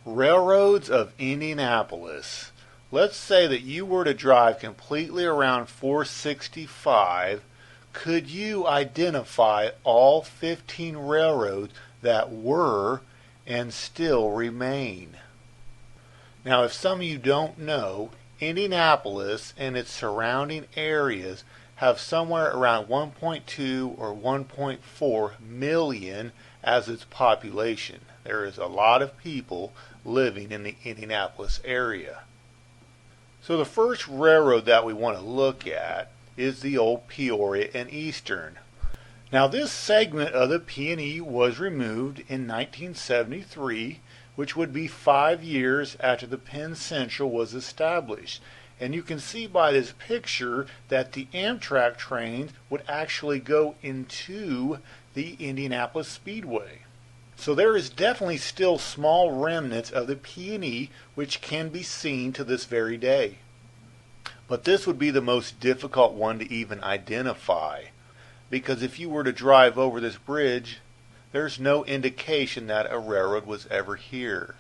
Railroads of Indianapolis. Let's say that you were to drive completely around 465. Could you identify all 15 railroads that were and still remain? Now, if some of you don't know, Indianapolis and its surrounding areas have somewhere around 1.2 or 1.4 million as its population. There is a lot of people living in the Indianapolis area. So the first railroad that we want to look at is the old Peoria and Eastern. Now this segment of the P&E was removed in 1973, which would be 5 years after the Penn Central was established. And you can see by this picture that the Amtrak trains would actually go into the Indianapolis Speedway. So there is definitely still small remnants of the P&E which can be seen to this very day. But this would be the most difficult one to even identify, because if you were to drive over this bridge, there's no indication that a railroad was ever here.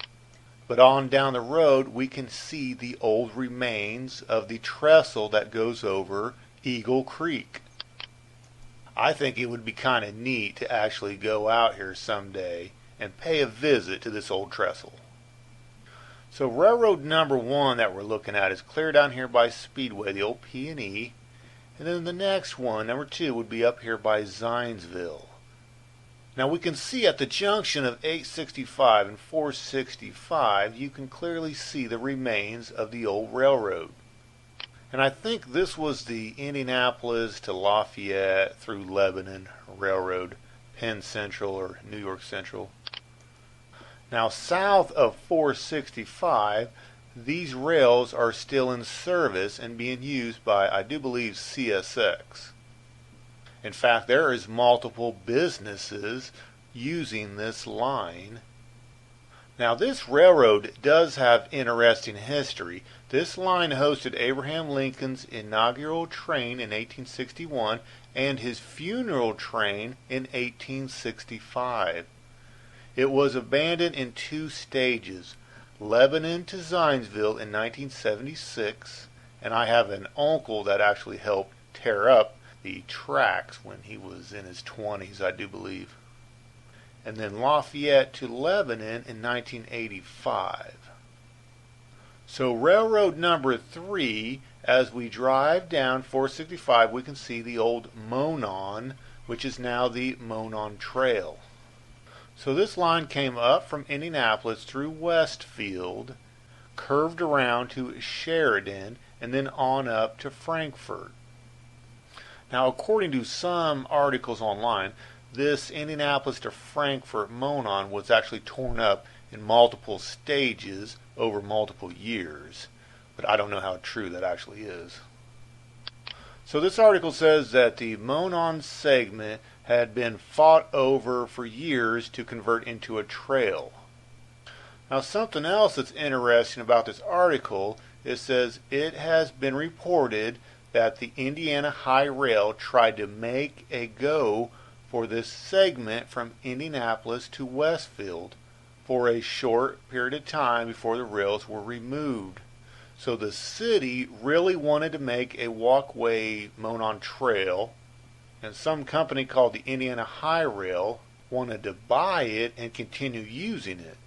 But on down the road we can see the old remains of the trestle that goes over Eagle Creek. I think it would be kind of neat to actually go out here someday and pay a visit to this old trestle. So railroad number 1 that we're looking at is clear down here by Speedway, the old P&E. And then the next one, number 2, would be up here by Zionsville. Now we can see at the junction of 865 and 465, you can clearly see the remains of the old railroad. And I think this was the Indianapolis to Lafayette through Lebanon Railroad, Penn Central or New York Central. Now south of 465, these rails are still in service and being used by, I do believe, CSX. In fact, there is multiple businesses using this line. Now this railroad does have interesting history. This line hosted Abraham Lincoln's inaugural train in 1861 and his funeral train in 1865. It was abandoned in 2 stages, Lebanon to Zionsville in 1976, and I have an uncle that actually helped tear up the tracks when he was in his 20s, I do believe. And then Lafayette to Lebanon in 1985. So railroad number 3, as we drive down 465, we can see the old Monon, which is now the Monon Trail. So this line came up from Indianapolis through Westfield, curved around to Sheridan, and then on up to Frankfort. Now according to some articles online, this Indianapolis to Frankfort Monon was actually torn up in multiple stages over multiple years, but I don't know how true that actually is. So this article says that the Monon segment had been fought over for years to convert into a trail. Now something else that's interesting about this article, it says it has been reported that the Indiana High Rail tried to make a go for this segment from Indianapolis to Westfield for a short period of time before the rails were removed. So the city really wanted to make a walkway Monon Trail, and some company called the Indiana High Rail wanted to buy it and continue using it.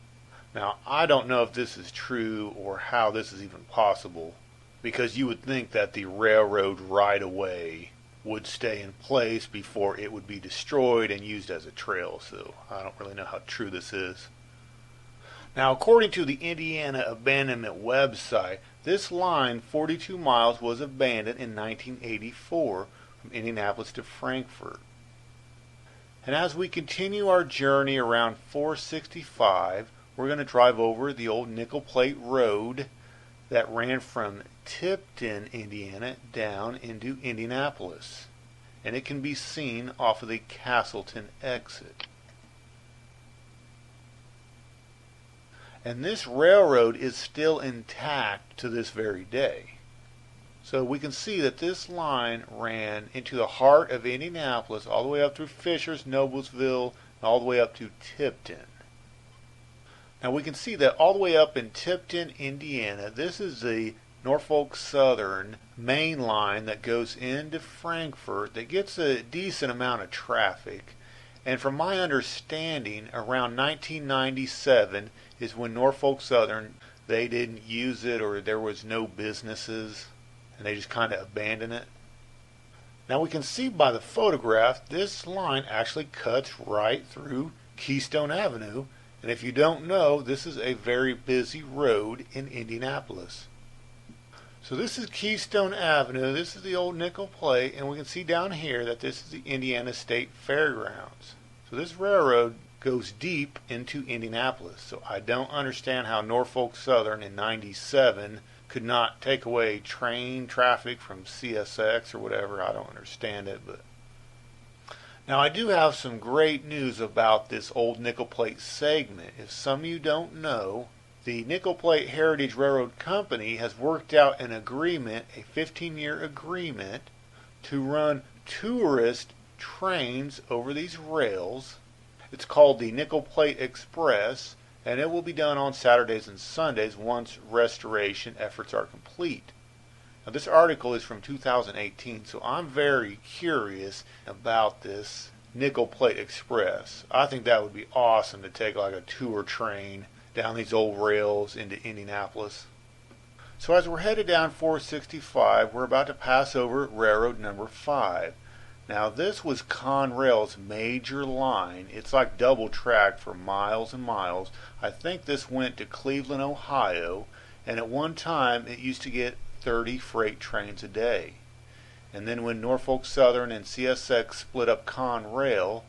Now I don't know if this is true or how this is even possible, because you would think that the railroad right-of-way would stay in place before it would be destroyed and used as a trail, so I don't really know how true this is. Now according to the Indiana Abandonment website, this line 42 miles was abandoned in 1984 from Indianapolis to Frankfort. And as we continue our journey around 465, we're going to drive over the old Nickel Plate Road that ran from Tipton, Indiana down into Indianapolis, and it can be seen off of the Castleton exit. And this railroad is still intact to this very day. So we can see that this line ran into the heart of Indianapolis all the way up through Fishers, Noblesville, and all the way up to Tipton. Now we can see that all the way up in Tipton, Indiana, this is the Norfolk Southern main line that goes into Frankfort that gets a decent amount of traffic. And from my understanding, around 1997 is when Norfolk Southern, they didn't use it, or there was no businesses and they just kind of abandoned it. Now we can see by the photograph, this line actually cuts right through Keystone Avenue. And if you don't know, this is a very busy road in Indianapolis. So this is Keystone Avenue, this is the old nickel plate, and we can see down here that this is the Indiana State Fairgrounds. So this railroad goes deep into Indianapolis. So I don't understand how Norfolk Southern in '97 could not take away train traffic from CSX or whatever. I don't understand it, but now I do have some great news about this old nickel plate segment. If some of you don't know, the Nickel Plate Heritage Railroad Company has worked out an agreement, a 15-year agreement, to run tourist trains over these rails. It's called the Nickel Plate Express, and it will be done on Saturdays and Sundays once restoration efforts are complete. Now this article is from 2018, so I'm very curious about this Nickel Plate Express. I think that would be awesome to take like a tour train down these old rails into Indianapolis. So as we're headed down 465, we're about to pass over railroad number 5. Now this was Conrail's major line. It's like double track for miles and miles. I think this went to Cleveland, Ohio, and at one time it used to get 30 freight trains a day. And then when Norfolk Southern and CSX split up Conrail,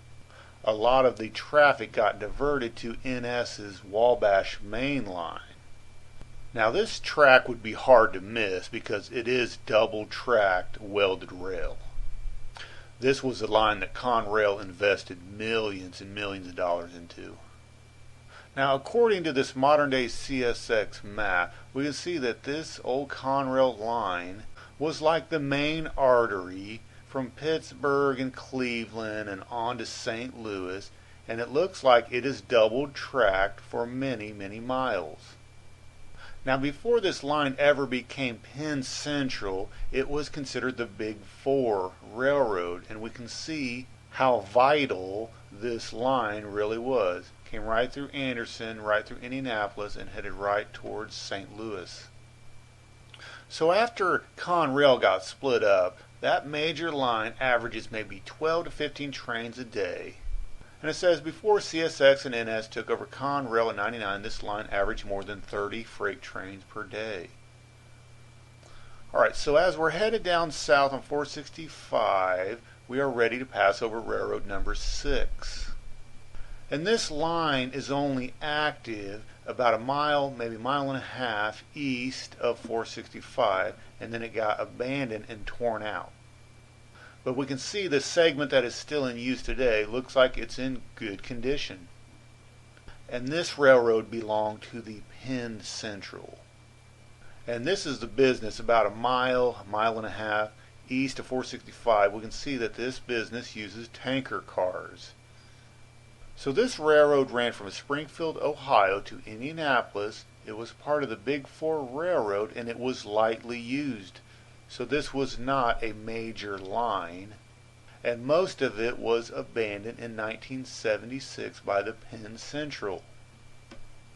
a lot of the traffic got diverted to NS's Wabash main line. Now this track would be hard to miss because it is double tracked welded rail. This was a line that Conrail invested millions and millions of dollars into. Now according to this modern day CSX map, we can see that this old Conrail line was like the main artery from Pittsburgh and Cleveland and on to St. Louis, and it looks like it is double tracked for many, many miles. Now before this line ever became Penn Central, it was considered the Big Four Railroad, and we can see how vital this line really was. Came right through Anderson, right through Indianapolis, and headed right towards St. Louis. So after Conrail got split up, that major line averages maybe 12 to 15 trains a day. And it says before CSX and NS took over Conrail in '99, this line averaged more than 30 freight trains per day. Alright, so as we're headed down south on 465, we are ready to pass over railroad number 6. And this line is only active about a mile, maybe a mile and a half east of 465, and then it got abandoned and torn out. But we can see the segment that is still in use today looks like it's in good condition. And this railroad belonged to the Penn Central. And this is the business about a mile and a half east of 465. We can see that this business uses tanker cars. So this railroad ran from Springfield, Ohio to Indianapolis. It was part of the Big Four Railroad, and it was lightly used. So this was not a major line, and most of it was abandoned in 1976 by the Penn Central.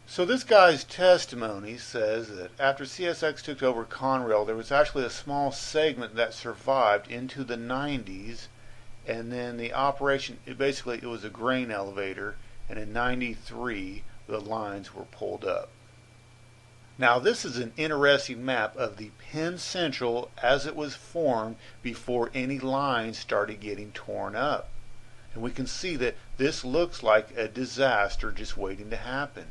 So this guy's testimony says that after CSX took over Conrail, there was actually a small segment that survived into the 90s, and then the operation, it was a grain elevator, and in '93 the lines were pulled up. Now this is an interesting map of the Penn Central as it was formed before any lines started getting torn up. And we can see that this looks like a disaster just waiting to happen.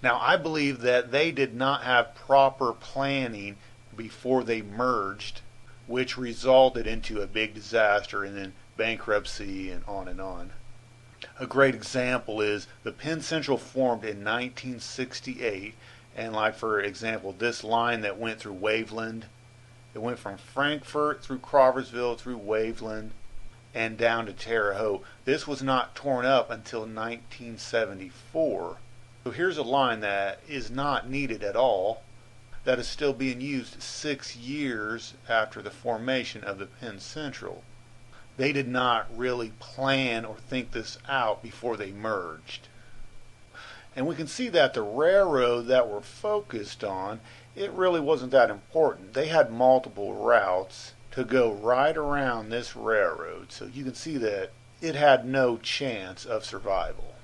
Now I believe that they did not have proper planning before they merged, which resulted into a big disaster and then bankruptcy and on and on. A great example is the Penn Central formed in 1968. And like for example, this line that went through Waveland, it went from Frankfort through Crawfordsville through Waveland and down to Terre Haute. This was not torn up until 1974. So here's a line that is not needed at all, that is still being used 6 years after the formation of the Penn Central. They did not really plan or think this out before they merged. And we can see that the railroad that we're focused on, it really wasn't that important. They had multiple routes to go right around this railroad, so you can see that it had no chance of survival.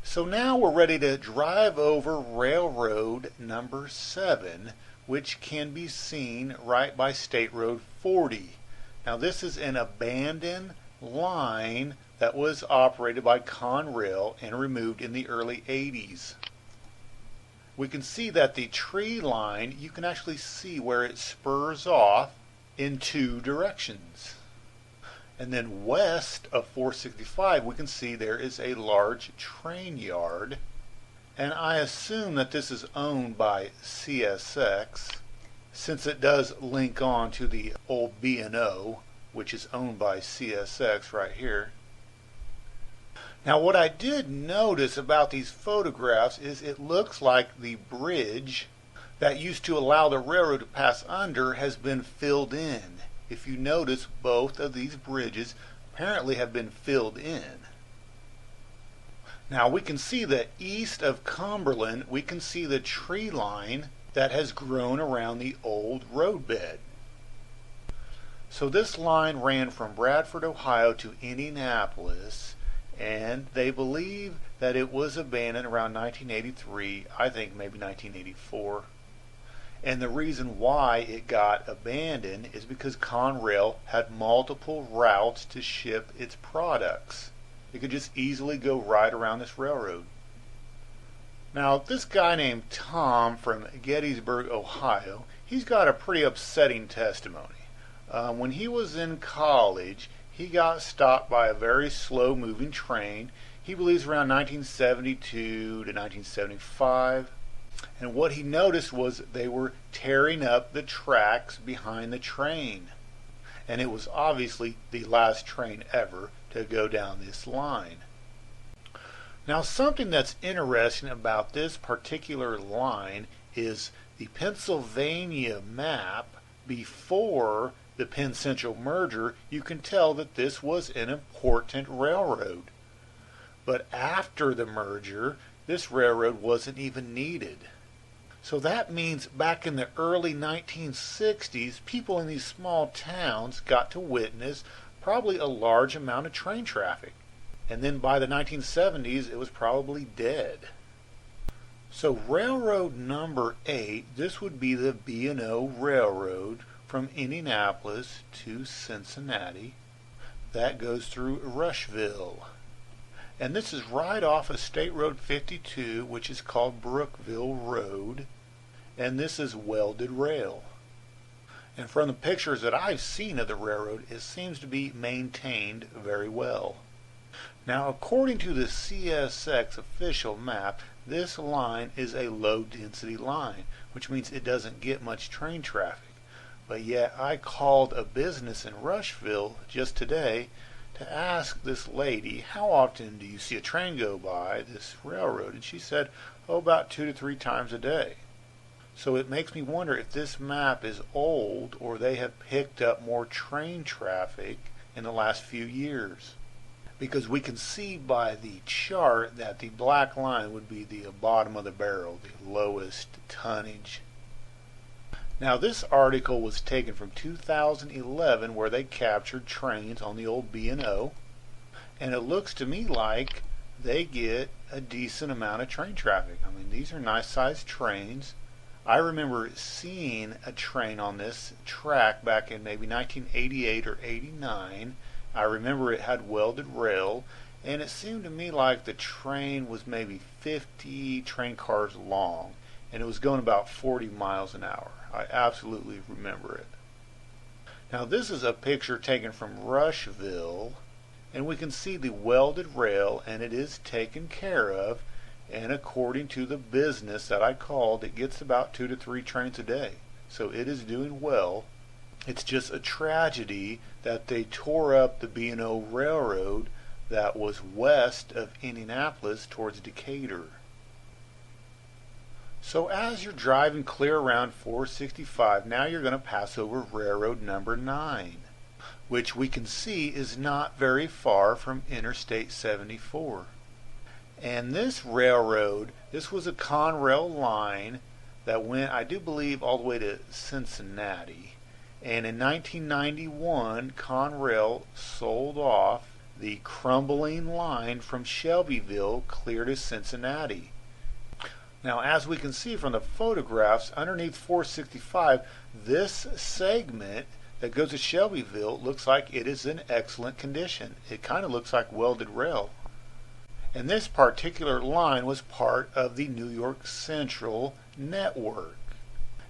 So now we're ready to drive over railroad number 7, which can be seen right by State Road 40. Now this is an abandoned line that was operated by Conrail and removed in the early 80s. We can see that the tree line, you can actually see where it spurs off in 2 directions. And then west of 465 we can see there is a large train yard, and I assume that this is owned by CSX, since it does link on to the old B&O, which is owned by CSX right here. Now what I did notice about these photographs is it looks like the bridge that used to allow the railroad to pass under has been filled in. If you notice, both of these bridges apparently have been filled in. Now we can see that east of Cumberland, we can see the tree line that has grown around the old roadbed. So this line ran from Bradford, Ohio to Indianapolis, and they believe that it was abandoned around 1983, I think maybe 1984. And the reason why it got abandoned is because Conrail had multiple routes to ship its products. It could just easily go right around this railroad. Now this guy named Tom from Gettysburg, Ohio, he's got a pretty upsetting testimony. When he was in college, he got stopped by a very slow moving train. He believes around 1972 to 1975. And what he noticed was they were tearing up the tracks behind the train. And it was obviously the last train ever to go down this line. Now something that's interesting about this particular line is the Pennsylvania map before the Penn Central merger. You can tell that this was an important railroad. But after the merger, this railroad wasn't even needed. So that means back in the early 1960s, people in these small towns got to witness probably a large amount of train traffic. And then by the 1970s, it was probably dead. So railroad number 8, this would be the B&O Railroad from Indianapolis to Cincinnati. That goes through Rushville. And this is right off of State Road 52, which is called Brookville Road. And this is welded rail. And from the pictures that I've seen of the railroad, it seems to be maintained very well. Now, according to the CSX official map, this line is a low-density line, which means it doesn't get much train traffic. But yet, I called a business in Rushville just today to ask this lady, how often do you see a train go by this railroad? And she said, oh, about 2 to 3 times a day. So it makes me wonder if this map is old or they have picked up more train traffic in the last few years. Because we can see by the chart that the black line would be the bottom of the barrel, the lowest tonnage. Now this article was taken from 2011, where they captured trains on the old B&O, and it looks to me like they get a decent amount of train traffic. I mean, these are nice sized trains. I remember seeing a train on this track back in maybe 1988 or 89. I remember it had welded rail, and it seemed to me like the train was maybe 50 train cars long, and it was going about 40 miles an hour. I absolutely remember it. Now this is a picture taken from Rushville, and we can see the welded rail, and it is taken care of, and according to the business that I called, it gets about 2 to 3 trains a day. So it is doing well. It's just a tragedy that they tore up the B&O Railroad that was west of Indianapolis towards Decatur. So as you're driving clear around 465, now you're going to pass over railroad number 9, which we can see is not very far from Interstate 74. And this railroad, this was a Conrail line that went, I do believe, all the way to Cincinnati. And in 1991, Conrail sold off the crumbling line from Shelbyville clear to Cincinnati. Now, as we can see from the photographs, underneath 465, this segment that goes to Shelbyville looks like it is in excellent condition. It kind of looks like welded rail. And this particular line was part of the New York Central network.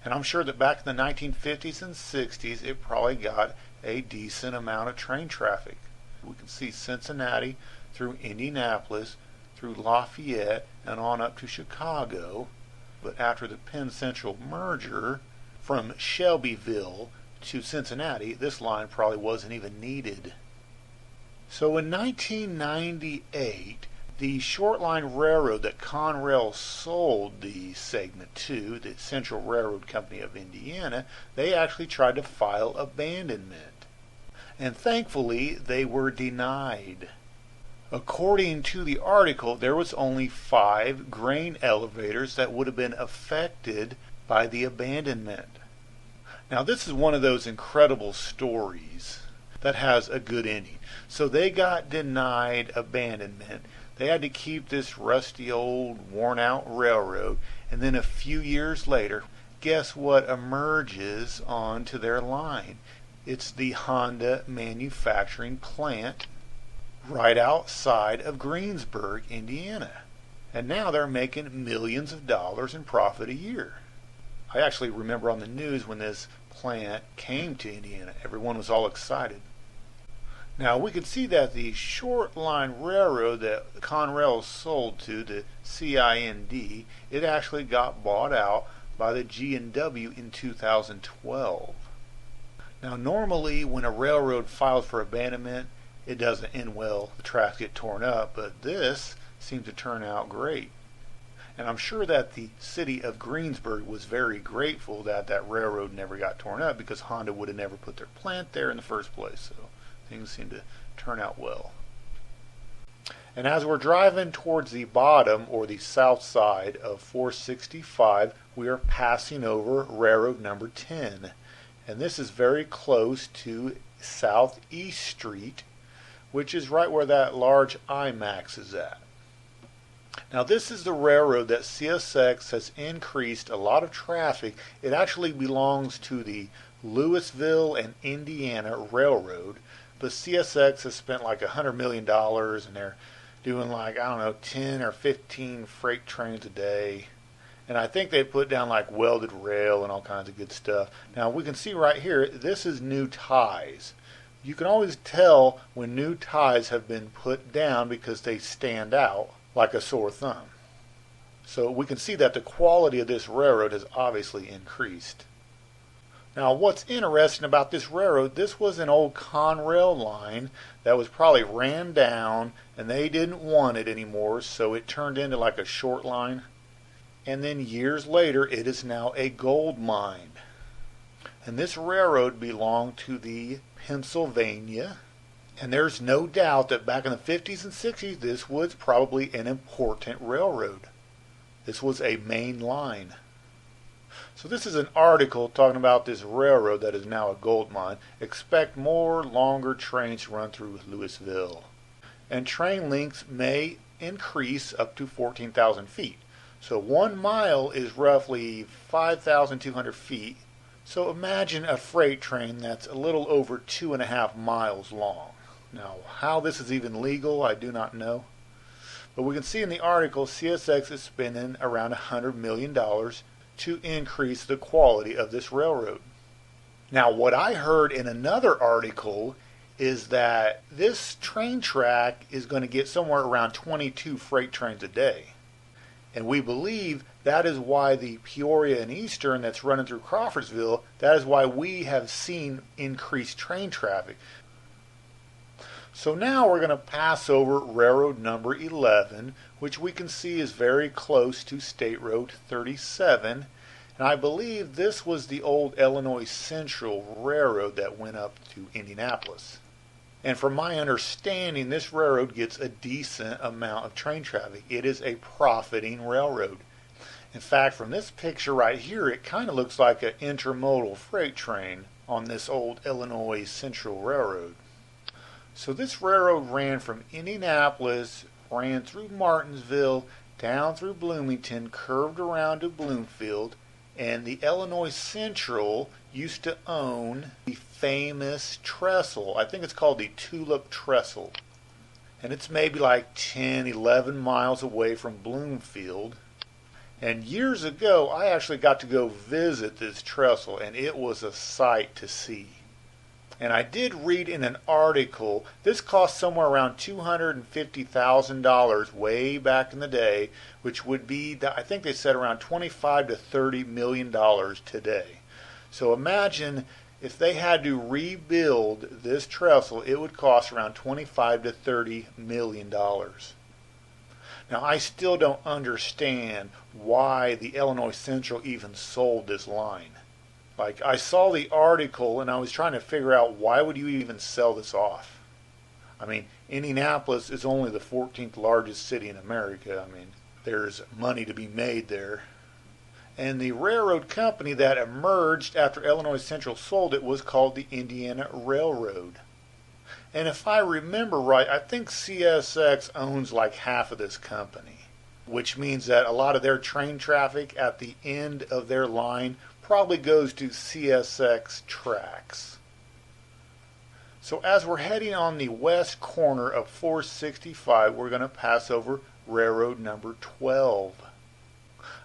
And I'm sure that back in the 1950s and 60s, it probably got a decent amount of train traffic. We can see Cincinnati through Indianapolis, through Lafayette, and on up to Chicago. But after the Penn Central merger, from Shelbyville to Cincinnati, this line probably wasn't even needed. So in 1998, the short line railroad that Conrail sold the segment to, the Central Railroad Company of Indiana, they actually tried to file abandonment. And thankfully, they were denied. According to the article, there was only 5 grain elevators that would have been affected by the abandonment. Now, this is one of those incredible stories that has a good ending. So they got denied abandonment. They had to keep this rusty old worn out railroad, and then a few years later, guess what emerges onto their line? It's the Honda manufacturing plant right outside of Greensburg, Indiana. And now they're making millions of dollars in profit a year. I actually remember on the news when this plant came to Indiana, everyone was all excited. Now we can see that the short line railroad that Conrail sold to, the CIND, it actually got bought out by the G&W in 2012. Now normally when a railroad files for abandonment, it doesn't end well, the tracks get torn up, but this seemed to turn out great. And I'm sure that the city of Greensburg was very grateful that that railroad never got torn up, because Honda would have never put their plant there in the first place. So things seem to turn out well. And as we're driving towards the bottom or the south side of 465, we are passing over railroad number 10. And this is very close to Southeast Street, which is right where that large IMAX is at. Now this is the railroad that CSX has increased a lot of traffic. It actually belongs to the Louisville and Indiana Railroad, but CSX has spent like $100 million and they're doing like, I don't know, 10 or 15 freight trains a day. And I think they put down like welded rail and all kinds of good stuff. Now we can see right here, this is new ties. You can always tell when new ties have been put down because they stand out like a sore thumb. So we can see that the quality of this railroad has obviously increased. Now what's interesting about this railroad, this was an old Conrail line that was probably ran down and they didn't want it anymore, so it turned into like a short line. And then years later, it is now a gold mine. And this railroad belonged to the Pennsylvania. And there's no doubt that back in the 50s and 60s, this was probably an important railroad. This was a main line. So this is an article talking about this railroad that is now a gold mine. Expect more longer trains to run through Louisville. And train lengths may increase up to 14,000 feet. So 1 mile is roughly 5,200 feet. So imagine a freight train that's a little over 2.5 miles long. Now, how this is even legal, I do not know. But we can see in the article, CSX is spending around $100 million to increase the quality of this railroad. Now, what I heard in another article is that this train track is going to get somewhere around 22 freight trains a day. And we believe that is why the Peoria and Eastern that's running through Crawfordsville, that is why we have seen increased train traffic. So now we're going to pass over railroad number 11, which we can see is very close to State Road 37. And I believe this was the old Illinois Central Railroad that went up to Indianapolis. And from my understanding, this railroad gets a decent amount of train traffic. It is a profiting railroad. In fact, from this picture right here, it kind of looks like an intermodal freight train on this old Illinois Central Railroad. So this railroad ran from Indianapolis, ran through Martinsville, down through Bloomington, curved around to Bloomfield, and the Illinois Central used to own the famous trestle. I think it's called the Tulip Trestle. And it's maybe like 10, 11 miles away from Bloomfield. And years ago, I actually got to go visit this trestle, and it was a sight to see. And I did read in an article, this cost somewhere around $250,000 way back in the day, which would be, I think they said around $25 to $30 million today. So imagine if they had to rebuild this trestle, it would cost around $25 to $30 million. Now, I still don't understand why the Illinois Central even sold this line. Like, I saw the article and I was trying to figure out, why would you even sell this off? I mean, Indianapolis is only the 14th largest city in America. I mean, there's money to be made there. And the railroad company that emerged after Illinois Central sold it was called the Indiana Railroad. And if I remember right, I think CSX owns like half of this company, which means that a lot of their train traffic at the end of their line probably goes to CSX tracks. So as we're heading on the west corner of 465, we're going to pass over railroad number 12.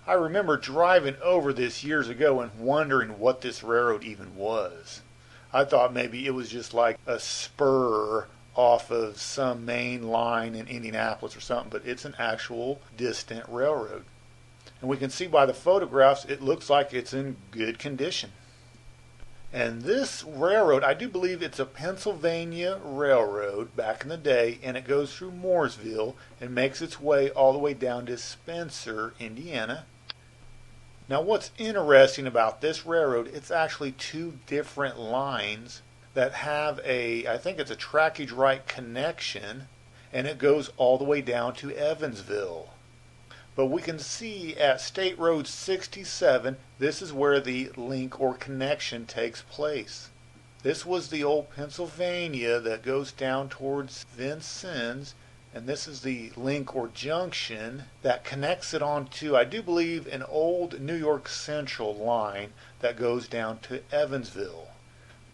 I remember driving over this years ago and wondering what this railroad even was. I thought maybe it was just like a spur off of some main line in Indianapolis or something, but it's an actual distant railroad. And we can see by the photographs, it looks like it's in good condition. And this railroad, I do believe it's a Pennsylvania railroad back in the day, and it goes through Mooresville and makes its way all the way down to Spencer, Indiana. Now, what's interesting about this railroad, it's actually two different lines that have I think it's a trackage right connection, and it goes all the way down to Evansville. But we can see at State Road 67, this is where the link or connection takes place. This was the old Pennsylvania that goes down towards Vincennes, and this is the link or junction that connects it onto, I do believe, an old New York Central line that goes down to Evansville.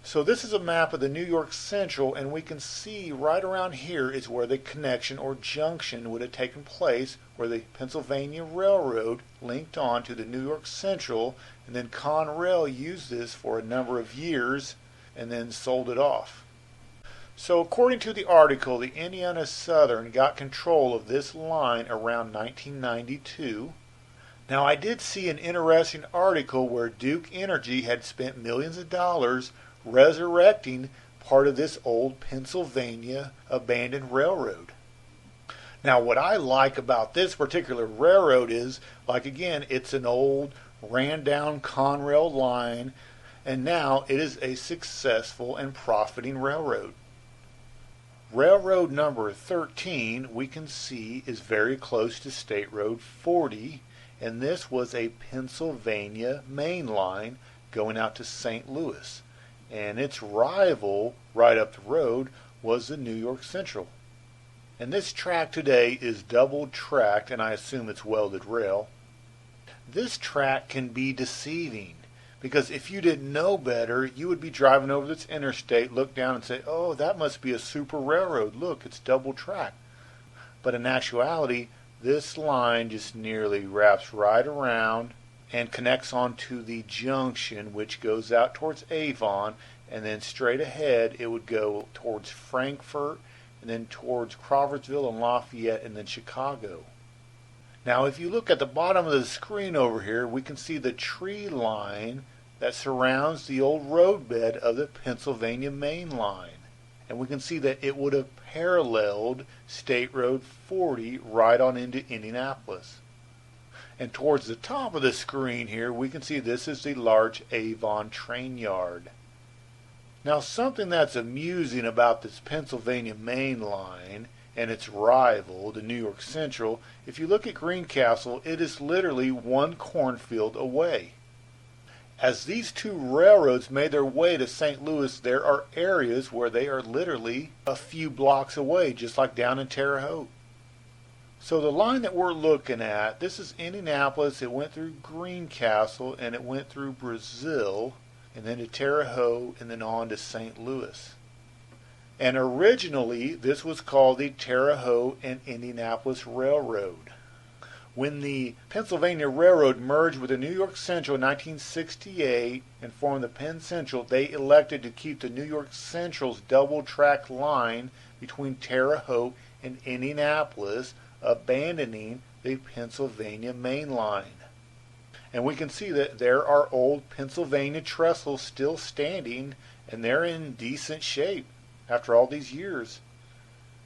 So this is a map of the New York Central, and we can see right around here is where the connection or junction would have taken place, where the Pennsylvania Railroad linked on to the New York Central, and then Conrail used this for a number of years and then sold it off. So according to the article, the Indiana Southern got control of this line around 1992. Now, I did see an interesting article where Duke Energy had spent millions of dollars resurrecting part of this old Pennsylvania abandoned railroad. Now, what I like about this particular railroad is, like again, it's an old ran down Conrail line, and now it is a successful and profiting railroad. Railroad number 13, we can see, is very close to State Road 40, and this was a Pennsylvania main line going out to St. Louis. And its rival right up the road was the New York Central. And this track today is double tracked, and I assume it's welded rail. This track can be deceiving, because if you didn't know better, you would be driving over this interstate, look down and say, oh, that must be a super railroad. Look, it's double tracked. But in actuality, this line just nearly wraps right around and connects onto the junction, which goes out towards Avon, and then straight ahead it would go towards Frankfort, and then towards Crawfordsville and Lafayette, and then Chicago. Now, if you look at the bottom of the screen over here, we can see the tree line that surrounds the old roadbed of the Pennsylvania main line. And we can see that it would have paralleled State Road 40 right on into Indianapolis. And towards the top of the screen here, we can see this is the large Avon train yard. Now, something that's amusing about this Pennsylvania main line and its rival, the New York Central, if you look at Greencastle, it is literally one cornfield away. As these two railroads made their way to St. Louis, there are areas where they are literally a few blocks away, just like down in Terre Haute. So the line that we're looking at, this is Indianapolis. It went through Greencastle, and it went through Brazil, and then to Terre Haute, and then on to St. Louis. And originally, this was called the Terre Haute and Indianapolis Railroad. When the Pennsylvania Railroad merged with the New York Central in 1968 and formed the Penn Central, they elected to keep the New York Central's double-track line between Terre Haute and Indianapolis, abandoning the Pennsylvania main line. And we can see that there are old Pennsylvania trestles still standing, and they're in decent shape after all these years.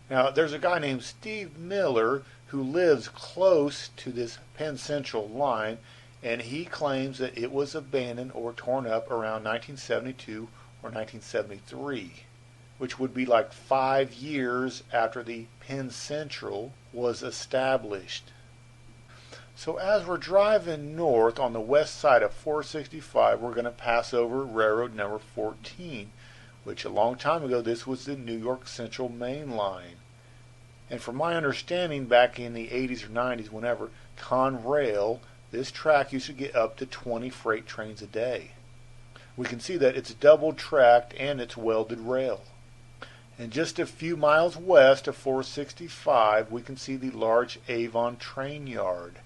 Now, there's a guy named Steve Miller who lives close to this Penn Central line, and he claims that it was abandoned or torn up around 1972 or 1973, which would be like 5 years after the Penn Central was established. So as we're driving north on the west side of 465, we're going to pass over railroad number 14, which a long time ago this was the New York Central main line. And from my understanding, back in the 80s or 90s, whenever, Conrail, this track used to get up to 20 freight trains a day. We can see that it's double-tracked and it's welded rail. And just a few miles west of 465, we can see the large Avon train yard.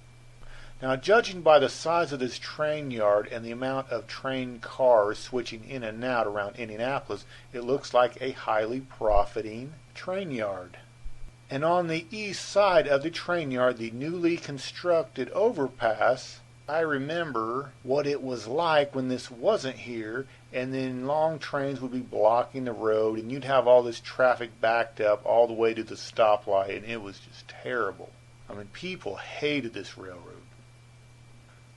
Now, judging by the size of this train yard and the amount of train cars switching in and out around Indianapolis, it looks like a highly profiting train yard. And on the east side of the train yard, the newly constructed overpass, I remember what it was like when this wasn't here, and then long trains would be blocking the road, and you'd have all this traffic backed up all the way to the stoplight, and it was just terrible. I mean, people hated this railroad.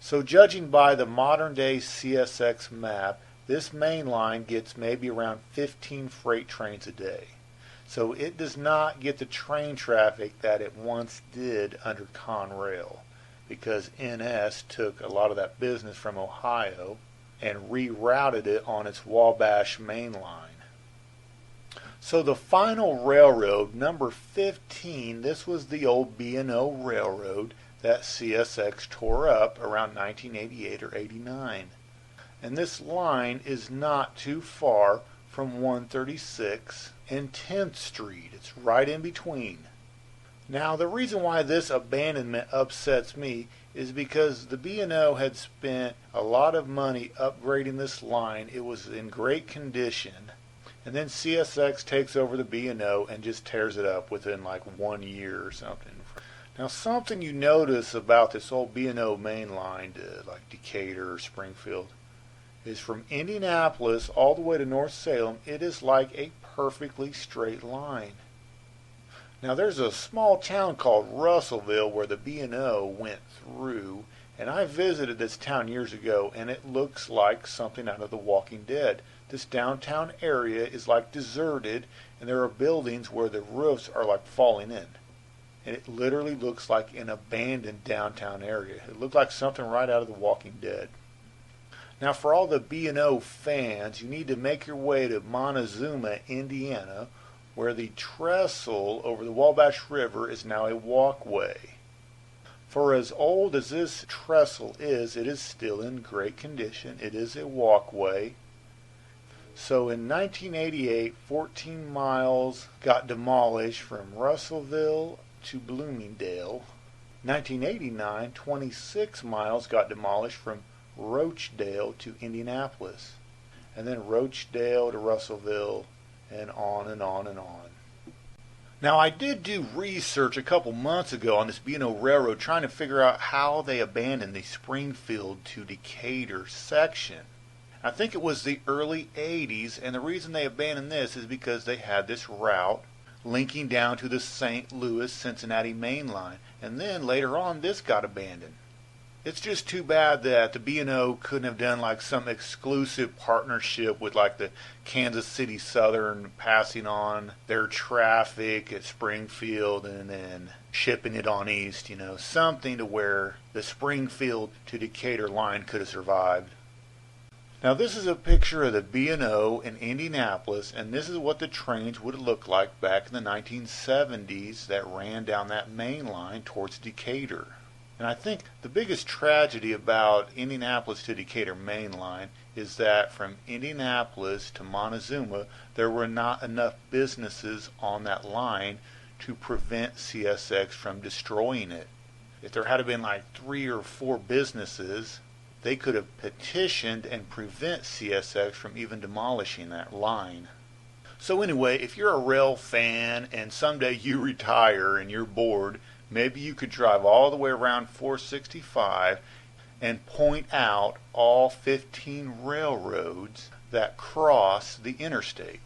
So judging by the modern-day CSX map, this main line gets maybe around 15 freight trains a day. So it does not get the train traffic that it once did under Conrail, because NS took a lot of that business from Ohio and rerouted it on its Wabash main line. So the final railroad, number 15, this was the old B&O Railroad that CSX tore up around 1988 or 89. And this line is not too far from 136 and 10th Street. It's right in between. Now, the reason why this abandonment upsets me is because the B&O had spent a lot of money upgrading this line. It was in great condition. And then CSX takes over the B&O and just tears it up within like 1 year or something. Now, something you notice about this old B&O main line to like Decatur or Springfield is from Indianapolis all the way to North Salem, it is like a perfectly straight line. Now, there's a small town called Russellville where the B&O went through, and I visited this town years ago, and it looks like something out of The Walking Dead. This downtown area is like deserted, and there are buildings where the roofs are like falling in. And it literally looks like an abandoned downtown area. It looked like something right out of The Walking Dead. Now, for all the B&O fans, you need to make your way to Montezuma, Indiana, where the trestle over the Wabash River is now a walkway. For as old as this trestle is, it is still in great condition. It is a walkway. So in 1988, 14 miles got demolished from Russellville to Bloomingdale. 1989, 26 miles got demolished from Rochdale to Indianapolis, and then Rochdale to Russellville, and on and on and on. Now, I did do research a couple months ago on this B&O Railroad trying to figure out how they abandoned the Springfield to Decatur section. I think it was the early 80s, and the reason they abandoned this is because they had this route linking down to the St. Louis Cincinnati main line, and then later on this got abandoned. It's just too bad that the B&O couldn't have done like some exclusive partnership with like the Kansas City Southern, passing on their traffic at Springfield and then shipping it on east, something to where the Springfield to Decatur line could have survived. Now this is a picture of the B&O in Indianapolis, and this is what the trains would look like back in the 1970s that ran down that main line towards Decatur. And I think the biggest tragedy about Indianapolis to Decatur main line is that from Indianapolis to Montezuma, there were not enough businesses on that line to prevent CSX from destroying it. If there had been like 3 or 4 businesses, they could have petitioned and prevent CSX from even demolishing that line. So anyway, if you're a rail fan and someday you retire and you're bored, maybe you could drive all the way around 465 and point out all 15 railroads that cross the interstate.